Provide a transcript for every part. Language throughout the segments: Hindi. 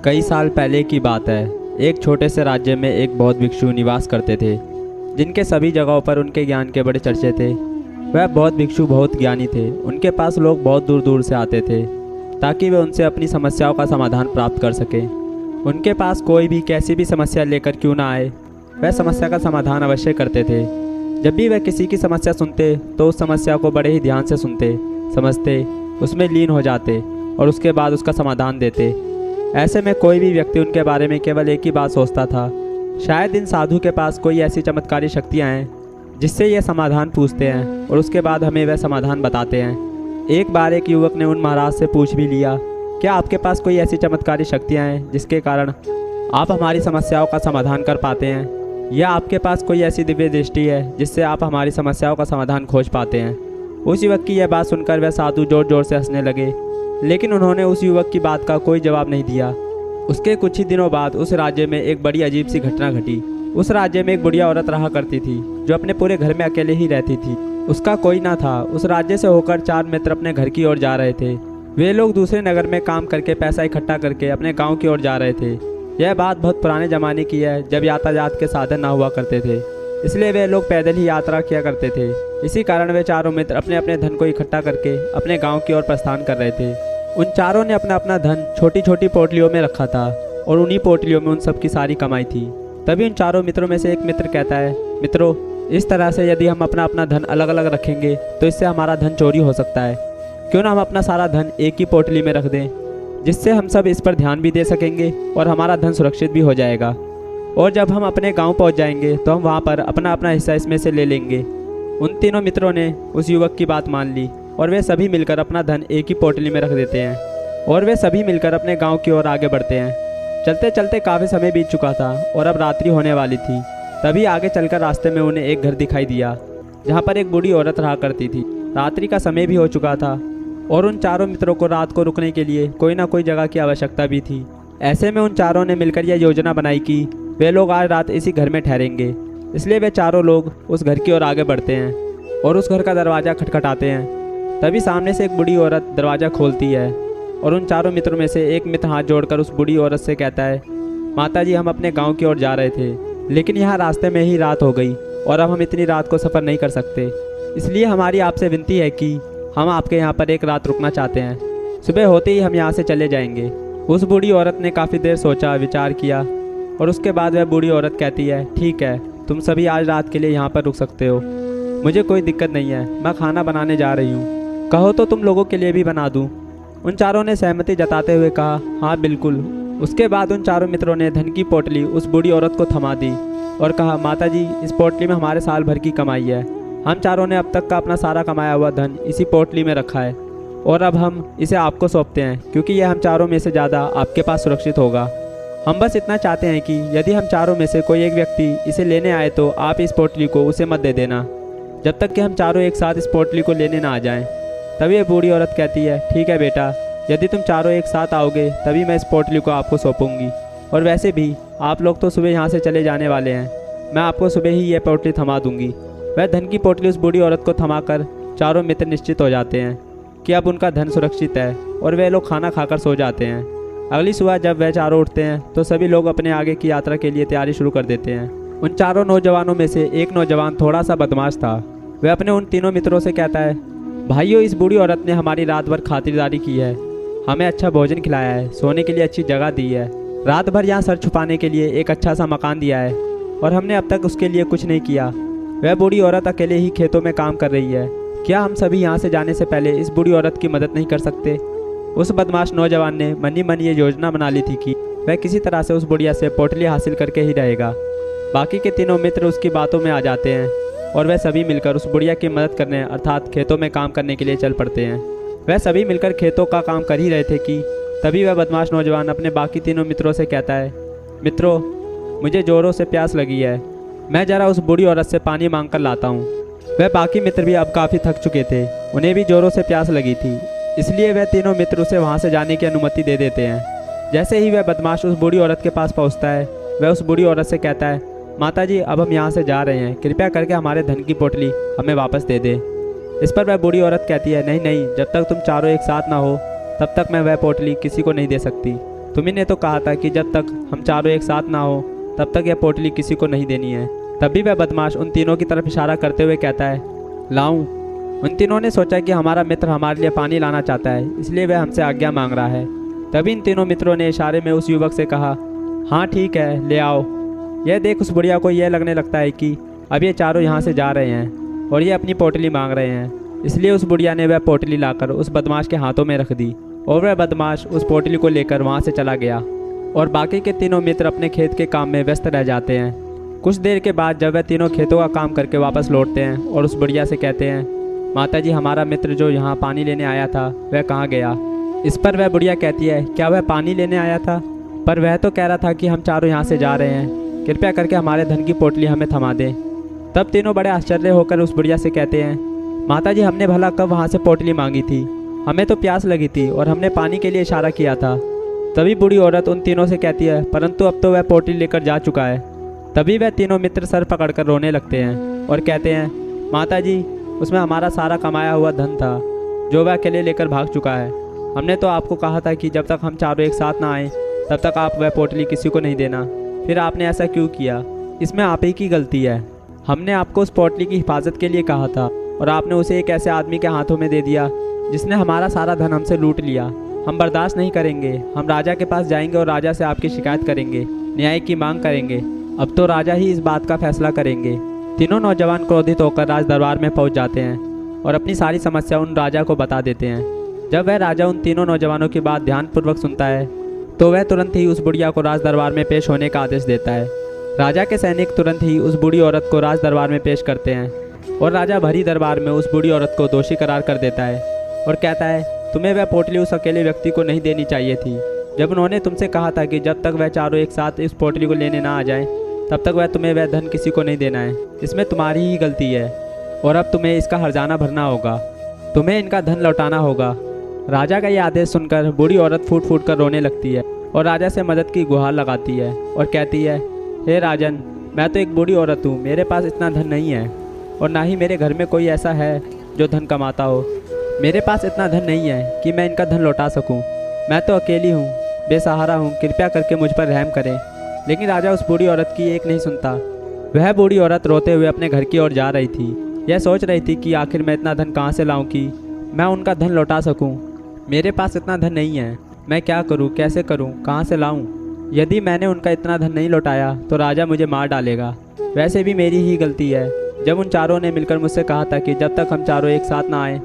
कई साल पहले की बात है। एक छोटे से राज्य में एक बौद्ध भिक्षु निवास करते थे, जिनके सभी जगहों पर उनके ज्ञान के बड़े चर्चे थे। वह बौद्ध भिक्षु बहुत ज्ञानी थे। उनके पास लोग बहुत दूर दूर से आते थे ताकि वे उनसे अपनी समस्याओं का समाधान प्राप्त कर सकें। उनके पास कोई भी कैसी भी समस्या लेकर क्यों ना आए, वह समस्या का समाधान अवश्य करते थे। जब भी वह किसी की समस्या सुनते तो उस समस्या को बड़े ही ध्यान से सुनते, समझते, उसमें लीन हो जाते और उसके बाद उसका समाधान देते। ऐसे में कोई भी व्यक्ति उनके बारे में केवल एक ही बात सोचता था, शायद इन साधु के पास कोई ऐसी चमत्कारी शक्तियाँ हैं जिससे ये समाधान पूछते हैं और उसके बाद हमें वह समाधान बताते हैं। एक बार एक युवक ने उन महाराज से पूछ भी लिया, क्या आपके पास कोई ऐसी चमत्कारी शक्तियाँ हैं जिसके कारण आप हमारी समस्याओं का समाधान कर पाते हैं, या आपके पास कोई ऐसी दिव्य दृष्टि है जिससे आप हमारी समस्याओं का समाधान खोज पाते हैं। उस युवक की यह बात सुनकर वह साधु जोर जोर से हंसने लगे, लेकिन उन्होंने उस युवक की बात का कोई जवाब नहीं दिया। उसके कुछ ही दिनों बाद उस राज्य में एक बड़ी अजीब सी घटना घटी। उस राज्य में एक बुढ़िया औरत रहा करती थी जो अपने पूरे घर में अकेले ही रहती थी। उसका कोई ना था। उस राज्य से होकर 4 मित्र अपने घर की ओर जा रहे थे। वे लोग दूसरे नगर में काम करके पैसा इकट्ठा करके अपने गाँव की ओर जा रहे थे। यह बात बहुत पुराने ज़माने की है, जब यातायात के साधन ना हुआ करते थे, इसलिए वे लोग पैदल ही यात्रा किया करते थे। इसी कारण वे चारों मित्र अपने अपने धन को इकट्ठा करके अपने गांव की ओर प्रस्थान कर रहे थे। उन चारों ने अपना अपना धन छोटी छोटी पोटलियों में रखा था और उन्हीं पोटलियों में उन सब की सारी कमाई थी। तभी उन चारों मित्रों में से एक मित्र कहता है, मित्रों, इस तरह से यदि हम अपना अपना धन अलग अलग रखेंगे तो इससे हमारा धन चोरी हो सकता है। क्यों ना हम अपना सारा धन एक ही पोटली में रख दें, जिससे हम सब इस पर ध्यान भी दे सकेंगे और हमारा धन सुरक्षित भी हो जाएगा। और जब हम अपने गांव पहुंच जाएंगे तो हम वहां पर अपना अपना हिस्सा इसमें से ले लेंगे। उन तीनों मित्रों ने उस युवक की बात मान ली और वे सभी मिलकर अपना धन एक ही पोटली में रख देते हैं और वे सभी मिलकर अपने गांव की ओर आगे बढ़ते हैं। चलते चलते काफ़ी समय बीत चुका था और अब रात्रि होने वाली थी। तभी आगे चलकर रास्ते में उन्हें एक घर दिखाई दिया जहाँ पर एक बूढ़ी औरत रहा करती थी। रात्रि का समय भी हो चुका था और उन चारों मित्रों को रात को रुकने के लिए कोई ना कोई जगह की आवश्यकता भी थी। ऐसे में उन चारों ने मिलकर यह योजना बनाई कि वे लोग आज रात इसी घर में ठहरेंगे। इसलिए वे चारों लोग उस घर की ओर आगे बढ़ते हैं और उस घर का दरवाज़ा खटखटाते हैं। तभी सामने से एक बूढ़ी औरत दरवाज़ा खोलती है और उन चारों मित्रों में से एक मित्र हाथ जोड़कर उस बूढ़ी औरत से कहता है, माता जी, हम अपने गाँव की ओर जा रहे थे, लेकिन यहाँ रास्ते में ही रात हो गई और अब हम इतनी रात को सफ़र नहीं कर सकते। इसलिए हमारी आपसे विनती है कि हम आपके यहाँ पर एक रात रुकना चाहते हैं। सुबह होते ही हम यहाँ से चले जाएंगे। उस बूढ़ी औरत ने काफ़ी देर सोचा विचार किया और उसके बाद वह बूढ़ी औरत कहती है, ठीक है, तुम सभी आज रात के लिए यहाँ पर रुक सकते हो, मुझे कोई दिक्कत नहीं है, मैं खाना बनाने जा रही हूँ, कहो तो तुम लोगों के लिए भी बना दूँ। उन चारों ने सहमति जताते हुए कहा, हाँ बिल्कुल। उसके बाद उन चारों मित्रों ने धन की पोटली उस बूढ़ी औरत को थमा दी और कहा, माता जी, इस पोटली में हमारे साल भर की कमाई है। हम चारों ने अब तक का अपना सारा कमाया हुआ धन इसी पोटली में रखा है और अब हम इसे आपको सौंपते हैं, क्योंकि यह हम चारों में से ज़्यादा आपके पास सुरक्षित होगा। हम बस इतना चाहते हैं कि यदि हम चारों में से कोई एक व्यक्ति इसे लेने आए तो आप इस पोटली को उसे मत दे देना, जब तक कि हम चारों एक साथ इस पोटली को लेने ना आ जाएं। तभी ये बूढ़ी औरत कहती है, ठीक है बेटा, यदि तुम चारों एक साथ आओगे तभी मैं इस पोटली को आपको सौंपूंगी, और वैसे भी आप लोग तो सुबह यहाँ से चले जाने वाले हैं, मैं आपको सुबह ही यह पोटली थमा दूंगी। वह धन की पोटली उस बूढ़ी औरत को थमाकर चारों मित्र निश्चित हो जाते हैं कि अब उनका धन सुरक्षित है और वे लोग खाना खाकर सो जाते हैं। अगली सुबह जब वह चारों उठते हैं तो सभी लोग अपने आगे की यात्रा के लिए तैयारी शुरू कर देते हैं। उन चारों नौजवानों में से एक नौजवान थोड़ा सा बदमाश था। वह अपने उन तीनों मित्रों से कहता है, भाइयों, इस बूढ़ी औरत ने हमारी रात भर खातिरदारी की है, हमें अच्छा भोजन खिलाया है, सोने के लिए अच्छी जगह दी है, रात भर यहाँ सर छुपाने के लिए एक अच्छा सा मकान दिया है और हमने अब तक उसके लिए कुछ नहीं किया। वह बूढ़ी औरत अकेले ही खेतों में काम कर रही है, क्या हम सभी यहाँ से जाने से पहले इस बूढ़ी औरत की मदद नहीं कर सकते? उस बदमाश नौजवान ने मन ही मन ये योजना बना ली थी कि वह किसी तरह से उस बुढ़िया से पोटली हासिल करके ही रहेगा। बाकी के तीनों मित्र उसकी बातों में आ जाते हैं और वह सभी मिलकर उस बुढ़िया की मदद करने अर्थात खेतों में काम करने के लिए चल पड़ते हैं। वह सभी मिलकर खेतों का काम कर ही रहे थे कि तभी वह बदमाश नौजवान अपने बाकी तीनों मित्रों से कहता है, मित्रों, मुझे जोरों से प्यास लगी है, मैं ज़रा उस बूढ़ी औरत से पानी मांग कर लाता हूँ। वह बाकी मित्र भी अब काफ़ी थक चुके थे, उन्हें भी जोरों से प्यास लगी थी, इसलिए वह तीनों मित्र उसे वहाँ से जाने की अनुमति दे देते हैं। जैसे ही वह बदमाश उस बूढ़ी औरत के पास पहुँचता है, वह उस बूढ़ी औरत से कहता है, माता जी, अब हम यहाँ से जा रहे हैं, कृपया करके हमारे धन की पोटली हमें वापस दे दे। इस पर वह बूढ़ी औरत कहती है, नहीं नहीं, जब तक तुम चारों एक साथ ना हो तब तक मैं वह पोटली किसी को नहीं दे सकती। तुम्ही ने तो कहा था कि जब तक हम चारों एक साथ ना हो तब तक यह पोटली किसी को नहीं देनी है। तभी वह बदमाश उन तीनों की तरफ इशारा करते हुए कहता है, लाऊं। उन तीनों ने सोचा कि हमारा मित्र हमारे लिए पानी लाना चाहता है, इसलिए वह हमसे आज्ञा मांग रहा है। तभी इन तीनों मित्रों ने इशारे में उस युवक से कहा, हाँ ठीक है, ले आओ। यह देख उस बुढ़िया को यह लगने लगता है कि अब ये चारों यहाँ से जा रहे हैं और ये अपनी पोटली मांग रहे हैं। इसलिए उस बुढ़िया ने वह पोटली लाकर उस बदमाश के हाथों में रख दी और वह बदमाश उस पोटली को लेकर वहाँ से चला गया और बाकी के तीनों मित्र अपने खेत के काम में व्यस्त रह जाते हैं। कुछ देर के बाद जब वह तीनों खेतों का काम करके वापस लौटते हैं और उस बुढ़िया से कहते हैं, माताजी हमारा मित्र जो यहाँ पानी लेने आया था वह कहाँ गया। इस पर वह बुढ़िया कहती है, क्या वह पानी लेने आया था? पर वह तो कह रहा था कि हम चारों यहाँ से जा रहे हैं, कृपया करके हमारे धन की पोटली हमें थमा दें। तब तीनों बड़े आश्चर्य होकर उस बुढ़िया से कहते हैं, माताजी हमने भला कब वहाँ से पोटली मांगी थी? हमें तो प्यास लगी थी और हमने पानी के लिए इशारा किया था। तभी बूढ़ी औरत उन तीनों से कहती है, परंतु अब तो वह पोटली लेकर जा चुका है। तभी वह तीनों मित्र सर पकड़कर रोने लगते हैं और कहते हैं, माताजी उसमें हमारा सारा कमाया हुआ धन था जो वह अकेले लेकर भाग चुका है। हमने तो आपको कहा था कि जब तक हम चारों एक साथ ना आए तब तक आप वह पोटली किसी को नहीं देना, फिर आपने ऐसा क्यों किया? इसमें आप ही की गलती है। हमने आपको उस पोटली की हिफाजत के लिए कहा था और आपने उसे एक ऐसे आदमी के हाथों में दे दिया जिसने हमारा सारा धन हमसे लूट लिया। हम बर्दाश्त नहीं करेंगे। हम राजा के पास जाएंगे और राजा से आपकी शिकायत करेंगे, न्याय की मांग करेंगे। अब तो राजा ही इस बात का फैसला करेंगे। तीनों नौजवान क्रोधित होकर राज दरबार में पहुंच जाते हैं और अपनी सारी समस्या उन राजा को बता देते हैं। जब वह राजा उन तीनों नौजवानों की बात ध्यानपूर्वक सुनता है तो वह तुरंत ही उस बुढ़िया को राज दरबार में पेश होने का आदेश देता है। राजा के सैनिक तुरंत ही उस बूढ़ी औरत को राज दरबार में पेश करते हैं और राजा भरी दरबार में उस बूढ़ी औरत को दोषी करार कर देता है और कहता है, तुम्हें वह पोटली उस अकेले व्यक्ति को नहीं देनी चाहिए थी। जब उन्होंने तुमसे कहा था कि जब तक वह चारों एक साथ इस पोटली को लेने ना आ जाए तब तक वह तुम्हें वह धन किसी को नहीं देना है। इसमें तुम्हारी ही गलती है और अब तुम्हें इसका हर्जाना भरना होगा। तुम्हें इनका धन लौटाना होगा। राजा का यह आदेश सुनकर बूढ़ी औरत फूट फूट कर रोने लगती है और राजा से मदद की गुहार लगाती है और कहती है, हे राजन, मैं तो एक बूढ़ी औरत हूँ, मेरे पास इतना धन नहीं है और ना ही मेरे घर में कोई ऐसा है जो धन कमाता हो। मेरे पास इतना धन नहीं है कि मैं इनका धन लौटा सकूं। मैं तो अकेली हूँ, बेसहारा हूँ, कृपया करके मुझ पर रहम करें। लेकिन राजा उस बूढ़ी औरत की एक नहीं सुनता। वह बूढ़ी औरत रोते हुए अपने घर की ओर जा रही थी। यह सोच रही थी कि आखिर मैं इतना धन कहाँ से लाऊं कि मैं उनका धन लौटा सकूं। मेरे पास इतना धन नहीं है, मैं क्या करूं, कैसे करूं, कहाँ से लाऊं? यदि मैंने उनका इतना धन नहीं लौटाया तो राजा मुझे मार डालेगा। वैसे भी मेरी ही गलती है। जब उन चारों ने मिलकर मुझसे कहा था कि जब तक हम चारों एक साथ ना आए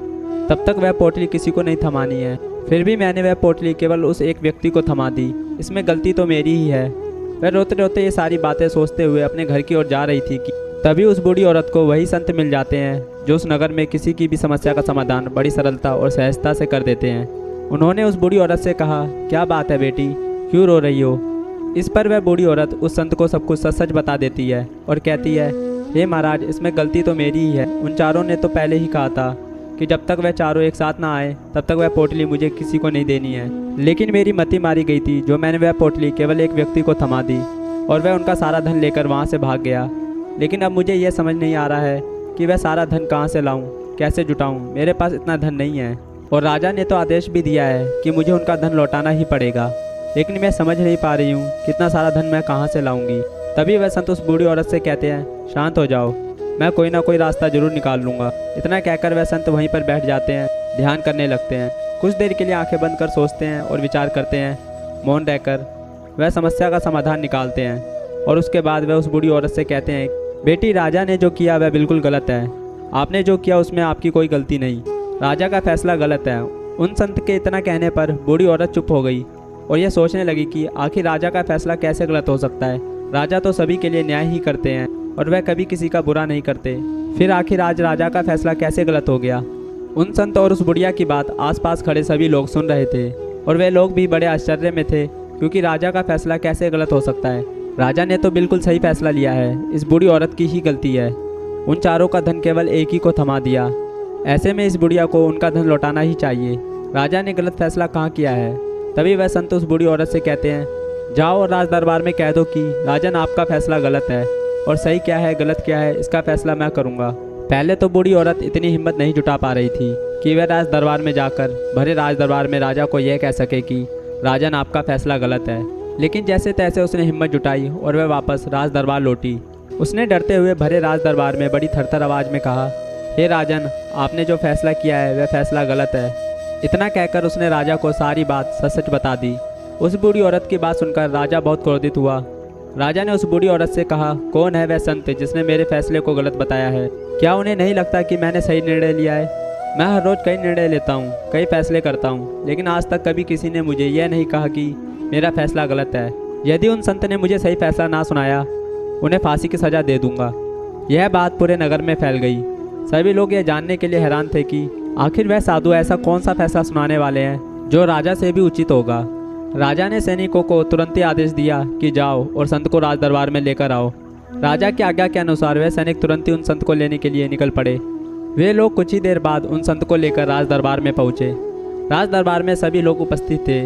तब तक वह पोटली किसी को नहीं थमानी है, फिर भी मैंने वह पोटली केवल उस एक व्यक्ति को थमा दी। इसमें गलती तो मेरी ही है। वह रोते रोते ये सारी बातें सोचते हुए अपने घर की ओर जा रही थी कि तभी उस बूढ़ी औरत को वही संत मिल जाते हैं जो उस नगर में किसी की भी समस्या का समाधान बड़ी सरलता और सहजता से कर देते हैं। उन्होंने उस बूढ़ी औरत से कहा, क्या बात है बेटी, क्यों रो रही हो? इस पर वह बूढ़ी औरत उस संत को सब कुछ सच सच बता देती है और कहती है, हे महाराज, इसमें गलती तो मेरी ही है। उन चारों ने तो पहले ही कहा था कि जब तक वह चारों एक साथ ना आए तब तक वह पोटली मुझे किसी को नहीं देनी है। लेकिन मेरी मति मारी गई थी जो मैंने वह पोटली केवल एक व्यक्ति को थमा दी और वह उनका सारा धन लेकर वहाँ से भाग गया। लेकिन अब मुझे यह समझ नहीं आ रहा है कि वह सारा धन कहाँ से लाऊं, कैसे जुटाऊं? मेरे पास इतना धन नहीं है और राजा ने तो आदेश भी दिया है कि मुझे उनका धन लौटाना ही पड़ेगा। लेकिन मैं समझ नहीं पा रही हूँ कितना सारा धन मैं कहाँ से लाऊंगी। तभी वह संत उस बूढ़ी औरत से कहते हैं, शांत हो जाओ, मैं कोई ना कोई रास्ता जरूर निकाल लूँगा। इतना कहकर वह संत वहीं पर बैठ जाते हैं, ध्यान करने लगते हैं। कुछ देर के लिए आंखें बंद कर सोचते हैं और विचार करते हैं। मौन रहकर वह समस्या का समाधान निकालते हैं और उसके बाद वह उस बूढ़ी औरत से कहते हैं, बेटी, राजा ने जो किया वह बिल्कुल गलत है। आपने जो किया उसमें आपकी कोई गलती नहीं, राजा का फैसला गलत है। उन संत के इतना कहने पर बूढ़ी औरत चुप हो गई और यह सोचने लगी कि आखिर राजा का फैसला कैसे गलत हो सकता है। राजा तो सभी के लिए न्याय ही करते हैं और वह कभी किसी का बुरा नहीं करते। फिर आखिर आज राजा का फैसला कैसे गलत हो गया? उन संत और उस बुढ़िया की बात आसपास खड़े सभी लोग सुन रहे थे और वे लोग भी बड़े आश्चर्य में थे, क्योंकि राजा का फैसला कैसे गलत हो सकता है? राजा ने तो बिल्कुल सही फैसला लिया है। इस बूढ़ी औरत की ही गलती है। उन चारों का धन केवल एक ही को थमा दिया। ऐसे में इस बुढ़िया को उनका धन लौटाना ही चाहिए। राजा ने गलत फैसला कहाँ किया है? तभी वह संत उस बूढ़ी औरत से कहते हैं, जाओ और राज दरबार में कह दो कि राजन, आपका फैसला गलत है और सही क्या है गलत क्या है इसका फैसला मैं करूँगा। पहले तो बूढ़ी औरत इतनी हिम्मत नहीं जुटा पा रही थी कि वह राज दरबार में जाकर भरे राज दरबार में राजा को यह कह सके कि राजन आपका फैसला गलत है। लेकिन जैसे तैसे उसने हिम्मत जुटाई और वह वापस राज दरबार लौटी। उसने डरते हुए भरे राज दरबार में बड़ी थरथर आवाज़ में कहा, हे राजन, आपने जो फैसला किया है वह फैसला गलत है। इतना कहकर उसने राजा को सारी बात सच सच बता दी। उस बूढ़ी औरत की बात सुनकर राजा बहुत क्रोधित हुआ। राजा ने उस बूढ़ी औरत से कहा, कौन है वह संत जिसने मेरे फैसले को गलत बताया है? क्या उन्हें नहीं लगता कि मैंने सही निर्णय लिया है? मैं हर रोज़ कई निर्णय लेता हूँ, कई फैसले करता हूँ, लेकिन आज तक कभी किसी ने मुझे यह नहीं कहा कि मेरा फैसला गलत है। यदि उन संत ने मुझे सही फैसला ना सुनाया, उन्हें फांसी की सज़ा दे दूंगा। यह बात पूरे नगर में फैल गई। सभी लोग यह जानने के लिए हैरान थे कि आखिर वह साधु ऐसा कौन सा फैसला सुनाने वाले हैं जो राजा से भी उचित होगा। राजा ने सैनिकों को तुरंत ही आदेश दिया कि जाओ और संत को राज दरबार में लेकर आओ। राजा की आज्ञा के अनुसार वह सैनिक तुरंत ही उन संत को लेने के लिए निकल पड़े। वे लोग कुछ ही देर बाद उन संत को लेकर राज दरबार में पहुँचे। राज दरबार में सभी लोग उपस्थित थे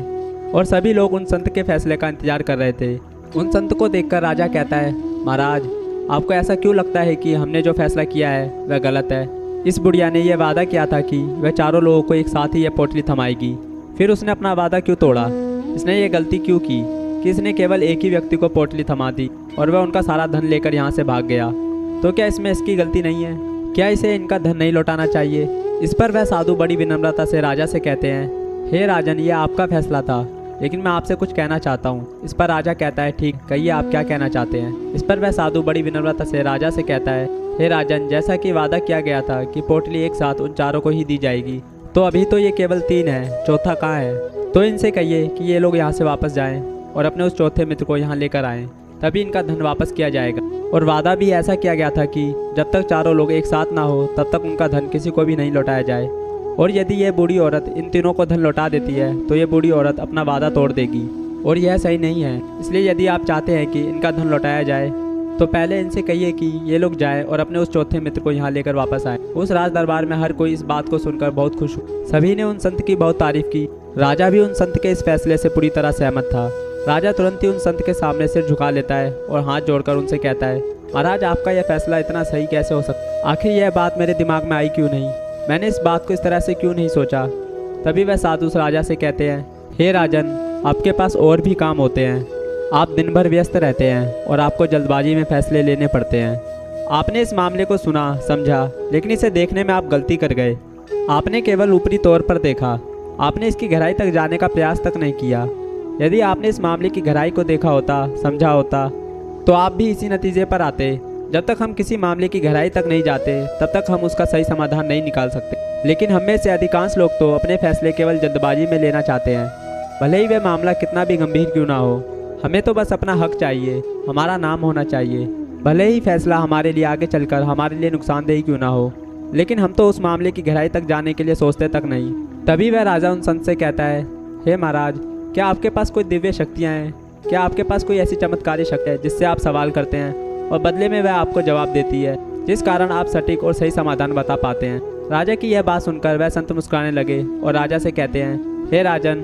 और सभी लोग उन संत के फैसले का इंतजार कर रहे थे। उन संत को देखकर राजा कहता है, महाराज, आपको ऐसा क्यों लगता है कि हमने जो फैसला किया है वह गलत है? इस बुढ़िया ने यह वादा किया था कि वह चारों लोगों को एक साथ ही यह पोटली थमाएगी। फिर उसने अपना वादा क्यों तोड़ा? इसने ये गलती क्यों की कि इसने केवल एक ही व्यक्ति को पोटली थमा दी और वह उनका सारा धन लेकर यहाँ से भाग गया? तो क्या इसमें इसकी गलती नहीं है? क्या इसे इनका धन नहीं लौटाना चाहिए? इस पर वह साधु बड़ी विनम्रता से राजा से कहते हैं, हे राजन, यह आपका फैसला था, लेकिन मैं आपसे कुछ कहना चाहता हूँ। इस पर राजा कहता है, ठीक, कहिए आप क्या कहना चाहते हैं? इस पर वह साधु बड़ी विनम्रता से राजा से कहता है, हे राजन, जैसा कि वादा किया गया था कि पोटली एक साथ उन चारों को ही दी जाएगी, तो अभी तो ये केवल 3 है, चौथा कहाँ है? तो इनसे कहिए कि ये लोग यहाँ से वापस जाएं और अपने उस चौथे मित्र को यहाँ लेकर आएं, तभी इनका धन वापस किया जाएगा। और वादा भी ऐसा किया गया था कि जब तक चारों लोग एक साथ ना हो तब तक उनका धन किसी को भी नहीं लौटाया जाए। और यदि यह बूढ़ी औरत इन तीनों को धन लौटा देती है तो ये बूढ़ी औरत अपना वादा तोड़ देगी और यह सही नहीं है। इसलिए यदि आप चाहते हैं कि इनका धन लौटाया जाए तो पहले इनसे कहिए कि ये लोग जाएं और अपने उस चौथे मित्र को यहाँ लेकर वापस आए। उस राज दरबार में हर कोई इस बात को सुनकर बहुत खुश हुआ। सभी ने उन संत की बहुत तारीफ की। राजा भी उन संत के इस फैसले से पूरी तरह सहमत था। राजा तुरंत ही उन संत के सामने सिर झुका लेता है और हाथ जोड़कर उनसे कहता है, महाराज, आपका यह फैसला इतना सही कैसे हो सकता? आखिर यह बात मेरे दिमाग में आई क्यों नहीं? मैंने इस बात को इस तरह से क्यों नहीं सोचा? तभी वह साधु उस राजा से कहते हैं, हे राजन, आपके पास और भी काम होते हैं। आप दिन भर व्यस्त रहते हैं और आपको जल्दबाजी में फैसले लेने पड़ते हैं। आपने इस मामले को सुना, समझा, लेकिन इसे देखने में आप गलती कर गए। आपने केवल ऊपरी तौर पर देखा। आपने इसकी गहराई तक जाने का प्रयास तक नहीं किया। यदि आपने इस मामले की गहराई को देखा होता, समझा होता, तो आप भी इसी नतीजे पर आते। जब तक हम किसी मामले की गहराई तक नहीं जाते तब तक हम उसका सही समाधान नहीं निकाल सकते। लेकिन हम में से अधिकांश लोग तो अपने फैसले केवल जल्दबाजी में लेना चाहते हैं, भले ही वह मामला कितना भी गंभीर क्यों ना हो। हमें तो बस अपना हक चाहिए, हमारा नाम होना चाहिए, भले ही फैसला हमारे लिए आगे चलकर हमारे लिए नुकसानदेही क्यों ना हो। लेकिन हम तो उस मामले की गहराई तक जाने के लिए सोचते तक नहीं। तभी वह राजा उन संत से कहता है, हे महाराज, क्या आपके पास कोई दिव्य शक्तियाँ हैं? क्या आपके पास कोई ऐसी चमत्कारी शक्ति है जिससे आप सवाल करते हैं और बदले में वह आपको जवाब देती है, जिस कारण आप सटीक और सही समाधान बता पाते हैं? राजा की यह बात सुनकर वह संत मुस्कुराने लगे और राजा से कहते हैं, हे राजन,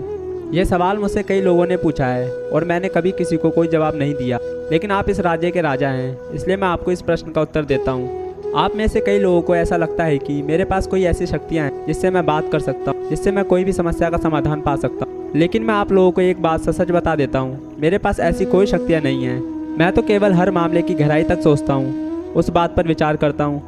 यह सवाल मुझसे कई लोगों ने पूछा है और मैंने कभी किसी को कोई जवाब नहीं दिया, लेकिन आप इस राज्य के राजा हैं, इसलिए मैं आपको इस प्रश्न का उत्तर देता हूँ। आप में से कई लोगों को ऐसा लगता है कि मेरे पास कोई ऐसी शक्तियाँ हैं जिससे मैं बात कर सकता हूँ, जिससे मैं कोई भी समस्या का समाधान पा सकता हूँ। लेकिन मैं आप लोगों को एक बात सच बता देता हूँ, मेरे पास ऐसी कोई शक्तियाँ नहीं हैं। मैं तो केवल हर मामले की गहराई तक सोचता हूँ, उस बात पर विचार करता हूँ,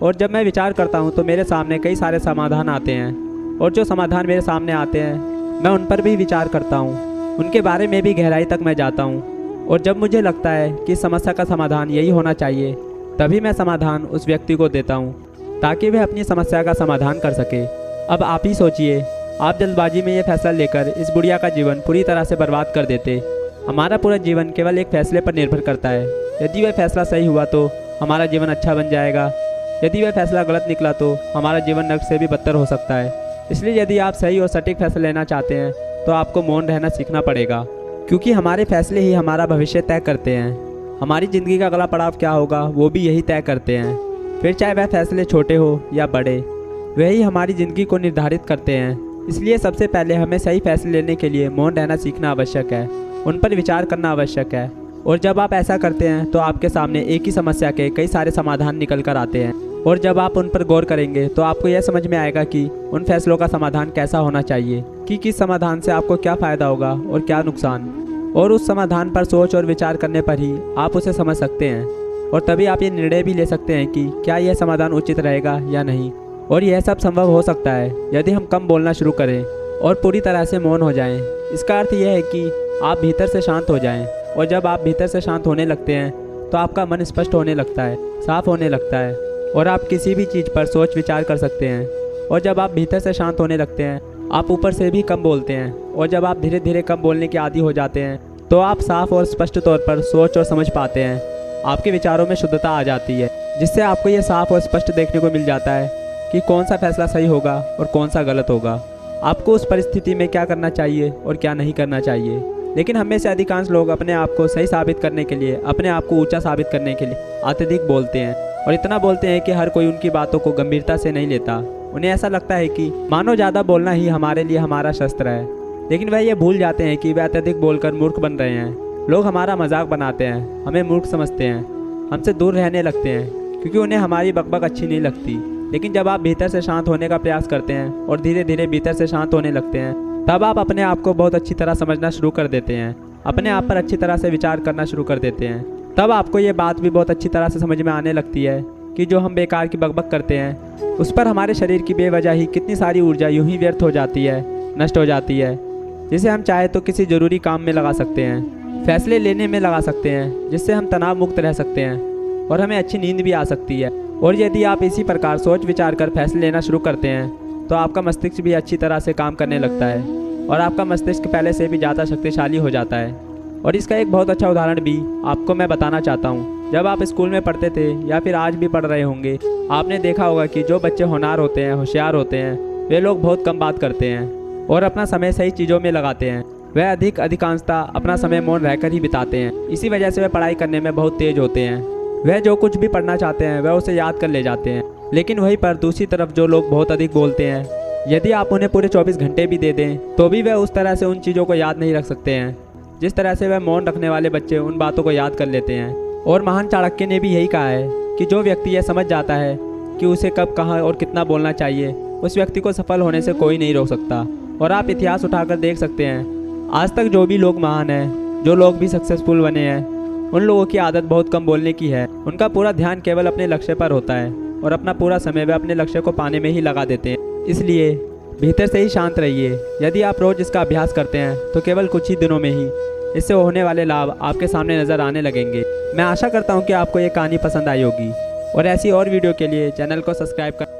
और जब मैं विचार करता हूँ तो मेरे सामने कई सारे समाधान आते हैं, और जो समाधान मेरे सामने आते हैं मैं उन पर भी विचार करता हूँ, उनके बारे में भी गहराई तक मैं जाता हूँ, और जब मुझे लगता है कि इस समस्या का समाधान यही होना चाहिए, तभी मैं समाधान उस व्यक्ति को देता हूँ ताकि वह अपनी समस्या का समाधान कर सके। अब आप ही सोचिए, आप जल्दबाजी में ये फैसला लेकर इस बुढ़िया का जीवन पूरी तरह से बर्बाद कर देते। हमारा पूरा जीवन केवल एक फैसले पर निर्भर करता है। यदि वह फैसला सही हुआ तो हमारा जीवन अच्छा बन जाएगा, यदि वह फैसला गलत निकला तो हमारा जीवन नर्क से भी बदतर हो सकता है। इसलिए यदि आप सही और सटीक फैसला लेना चाहते हैं तो आपको मौन रहना सीखना पड़ेगा, क्योंकि हमारे फैसले ही हमारा भविष्य तय करते हैं। हमारी ज़िंदगी का अगला पड़ाव क्या होगा वो भी यही तय करते हैं। फिर चाहे वह फैसले छोटे हो या बड़े, वही हमारी ज़िंदगी को निर्धारित करते हैं। इसलिए सबसे पहले हमें सही फैसले लेने के लिए मौन रहना सीखना आवश्यक है, उन पर विचार करना आवश्यक है। और जब आप ऐसा करते हैं तो आपके सामने एक ही समस्या के कई सारे समाधान निकल कर आते हैं, और जब आप उन पर गौर करेंगे तो आपको यह समझ में आएगा कि उन फैसलों का समाधान कैसा होना चाहिए, कि किस समाधान से आपको क्या फ़ायदा होगा और क्या नुकसान, और उस समाधान पर सोच और विचार करने पर ही आप उसे समझ सकते हैं, और तभी आप ये निर्णय भी ले सकते हैं कि क्या यह समाधान उचित रहेगा या नहीं। और यह सब संभव हो सकता है यदि हम कम बोलना शुरू करें और पूरी तरह से मौन हो जाएं। इसका अर्थ यह है कि आप भीतर से शांत हो जाएं, और जब आप भीतर से शांत होने लगते हैं तो आपका मन स्पष्ट होने लगता है, साफ होने लगता है, और आप किसी भी चीज़ पर सोच विचार कर सकते हैं। और जब आप भीतर से शांत होने लगते हैं आप ऊपर से भी कम बोलते हैं, और जब आप धीरे धीरे कम बोलने के आदी हो जाते हैं तो आप साफ और स्पष्ट तौर पर सोच और समझ पाते हैं। आपके विचारों में शुद्धता आ जाती है, जिससे आपको ये साफ और स्पष्ट देखने को मिल जाता है कि कौन सा फैसला सही होगा और कौन सा गलत होगा, आपको उस परिस्थिति में क्या करना चाहिए और क्या नहीं करना चाहिए। लेकिन हम में से अधिकांश लोग अपने आप को सही साबित करने के लिए, अपने आप को ऊंचा साबित करने के लिए अत्यधिक बोलते हैं, और इतना बोलते हैं कि हर कोई उनकी बातों को गंभीरता से नहीं लेता। उन्हें ऐसा लगता है कि मानो ज़्यादा बोलना ही हमारे लिए हमारा शस्त्र है, लेकिन वह ये भूल जाते हैं कि वे अत्यधिक बोलकर मूर्ख बन रहे हैं। लोग हमारा मजाक बनाते हैं, हमें मूर्ख समझते हैं, हमसे दूर रहने लगते हैं क्योंकि उन्हें हमारी बकबक अच्छी नहीं लगती। लेकिन जब आप भीतर से शांत होने का प्रयास करते हैं और धीरे धीरे भीतर से शांत होने लगते हैं, तब आप अपने आप को बहुत अच्छी तरह समझना शुरू कर देते हैं, अपने आप पर अच्छी तरह से विचार करना शुरू कर देते हैं। तब आपको ये बात भी बहुत अच्छी तरह से समझ में आने लगती है कि जो हम बेकार की बकबक करते हैं उस पर हमारे शरीर की बेवजह ही कितनी सारी ऊर्जा यूं ही व्यर्थ हो जाती है, नष्ट हो जाती है, जिसे हम चाहे तो किसी ज़रूरी काम में लगा सकते हैं, फैसले लेने में लगा सकते हैं, जिससे हम तनाव मुक्त रह सकते हैं और हमें अच्छी नींद भी आ सकती है। और यदि आप इसी प्रकार सोच विचार कर फैसले लेना शुरू करते हैं तो आपका मस्तिष्क भी अच्छी तरह से काम करने लगता है, और आपका मस्तिष्क पहले से भी ज़्यादा शक्तिशाली हो जाता है। और इसका एक बहुत अच्छा उदाहरण भी आपको मैं बताना चाहता हूँ। जब आप स्कूल में पढ़ते थे या फिर आज भी पढ़ रहे होंगे, आपने देखा होगा कि जो बच्चे होनहार होते हैं, होशियार होते हैं, वे लोग बहुत कम बात करते हैं और अपना समय सही चीज़ों में लगाते हैं। वह अधिकांशतः अपना समय मौन रहकर ही बिताते हैं। इसी वजह से वे पढ़ाई करने में बहुत तेज होते हैं। वह जो कुछ भी पढ़ना चाहते हैं वह उसे याद कर ले जाते हैं। लेकिन वहीं पर दूसरी तरफ जो लोग बहुत अधिक बोलते हैं, यदि आप उन्हें पूरे 24 घंटे भी दे दें तो भी वह उस तरह से उन चीज़ों को याद नहीं रख सकते हैं जिस तरह से वह मौन रखने वाले बच्चे उन बातों को याद कर लेते हैं। और महान चाणक्य ने भी यही कहा है कि जो व्यक्ति यह समझ जाता है कि उसे कब, कहाँ और कितना बोलना चाहिए, उस व्यक्ति को सफल होने से कोई नहीं रोक सकता। और आप इतिहास उठाकर देख सकते हैं, आज तक जो भी लोग महान हैं, जो लोग भी सक्सेसफुल बने हैं, उन लोगों की आदत बहुत कम बोलने की है। उनका पूरा ध्यान केवल अपने लक्ष्य पर होता है और अपना पूरा समय वे अपने लक्ष्य को पाने में ही लगा देते हैं। इसलिए भीतर से ही शांत रहिए। यदि आप रोज़ इसका अभ्यास करते हैं तो केवल कुछ ही दिनों में ही इससे होने वाले लाभ आपके सामने नज़र आने लगेंगे। मैं आशा करता हूँ कि आपको ये कहानी पसंद आई होगी, और ऐसी और वीडियो के लिए चैनल को सब्सक्राइब कर